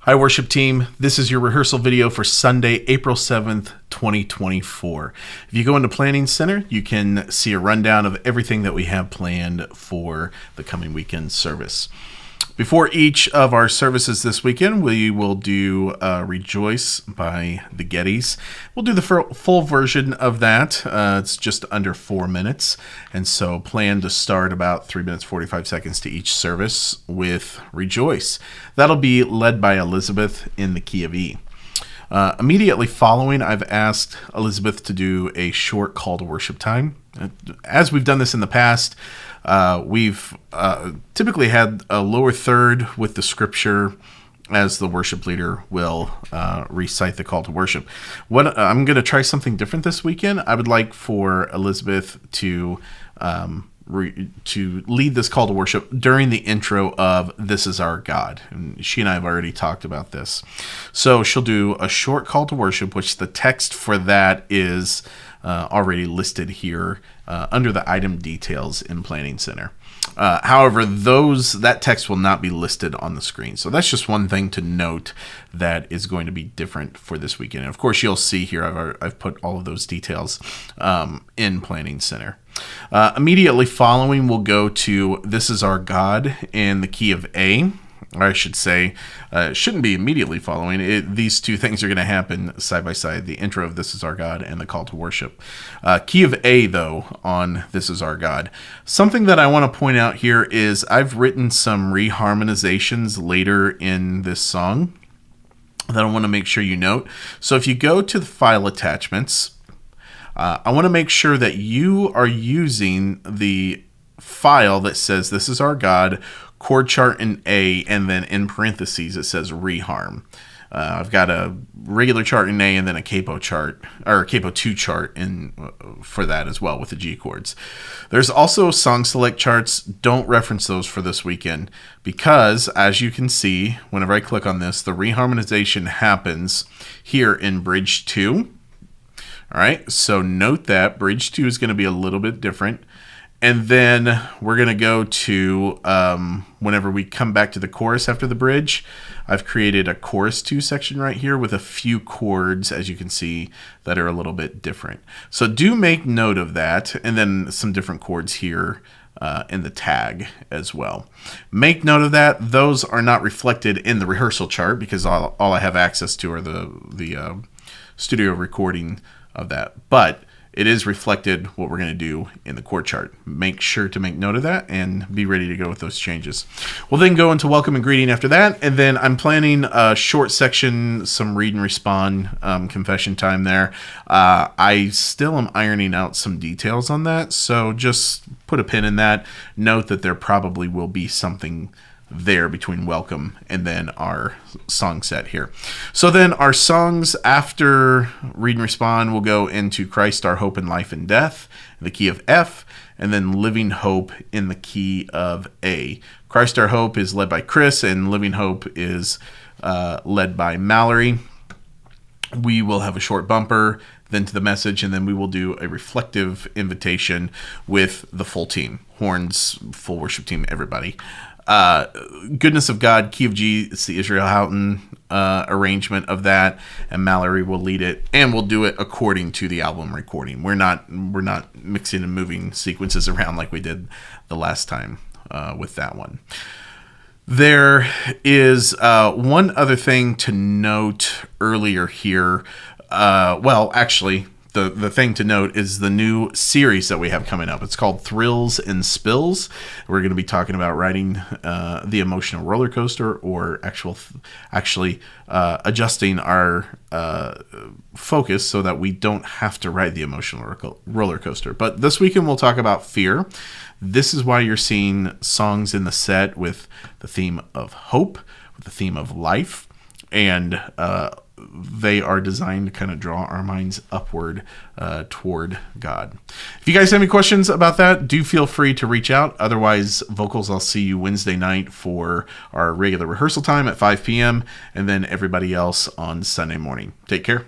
Hi, worship team. This is your rehearsal video for Sunday, April 7th, 2024. If you go into Planning Center, you can see a rundown of everything that we have planned for the coming weekend service. Before each of our services this weekend, we will do Rejoice by the Gettys. We'll do the full version of that. It's just under 4 minutes. And so plan to start about 3 minutes, 45 seconds to each service with Rejoice. That'll be led by Elizabeth in the key of E. Immediately following, I've asked Elizabeth to do a short call to worship time. As we've done this in the past, we've typically had a lower third with the scripture as the worship leader will recite the call to worship. I'm going to try something different this weekend. I would like for Elizabeth to lead this call to worship during the intro of This Is Our God. And she and I have already talked about this. So she'll do a short call to worship, which the text for that is already listed here under the item details in Planning Center. However, that text will not be listed on the screen. So that's just one thing to note that is going to be different for this weekend. And of course, you'll see here I've put all of those details in Planning Center. Immediately following, we'll go to This Is Our God in the key of A. Or I should say, it shouldn't be immediately following. These two things are going to happen side by side, the intro of This Is Our God and the call to worship. Key of A, though, on This Is Our God. Something that I want to point out here is I've written some reharmonizations later in this song that I want to make sure you note. So if you go to the file attachments, I want to make sure that you are using the file that says This Is Our God, chord chart in A, and then in parentheses it says reharm. I've got a regular chart in A and then a capo chart, or a capo 2 chart in for that as well with the G chords. There's also song select charts. Don't reference those for this weekend because, as you can see, whenever I click on this, the reharmonization happens here in Bridge 2. All right, so note that Bridge 2 is going to be a little bit different. And then we're going to go to, whenever we come back to the chorus after the bridge, I've created a chorus 2 section right here with a few chords, as you can see, that are a little bit different. So do make note of that, and then some different chords here in the tag as well. Make note of that. Those are not reflected in the rehearsal chart because all I have access to are the studio recording of that. But it is reflected what we're going to do in the chord chart. Make sure to make note of that and be ready to go with those changes. We'll then go into welcome and greeting after that. And then I'm planning a short section, some read and respond confession time there. I still am ironing out some details on that. So just put a pin in that. Note that there probably will be something there between welcome and then our song set here. So then our songs after read and respond will go into Christ our hope in life and death in the key of F, and then living hope in the key of A. Christ our hope is led by Chris and living hope is led by Mallory. We will have a short bumper then to the message, and then we will do a reflective invitation with the full team, horns, full worship team, everybody. Goodness of God, key of G, it's the Israel Houghton arrangement of that, and Mallory will lead it, and we'll do it according to the album recording. We're not mixing and moving sequences around like we did the last time with that one. There is one other thing to note earlier here. The thing to note is the new series that we have coming up. It's called Thrills and Spills. We're going to be talking about riding the emotional roller coaster, or actually adjusting our focus so that we don't have to ride the emotional roller coaster. But this weekend we'll talk about fear. This is why you're seeing songs in the set with the theme of hope, with the theme of life, and they are designed to kind of draw our minds upward toward God. If you guys have any questions about that, do feel free to reach out. Otherwise, vocals, I'll see you Wednesday night for our regular rehearsal time at 5 p.m. and then everybody else on Sunday morning. Take care.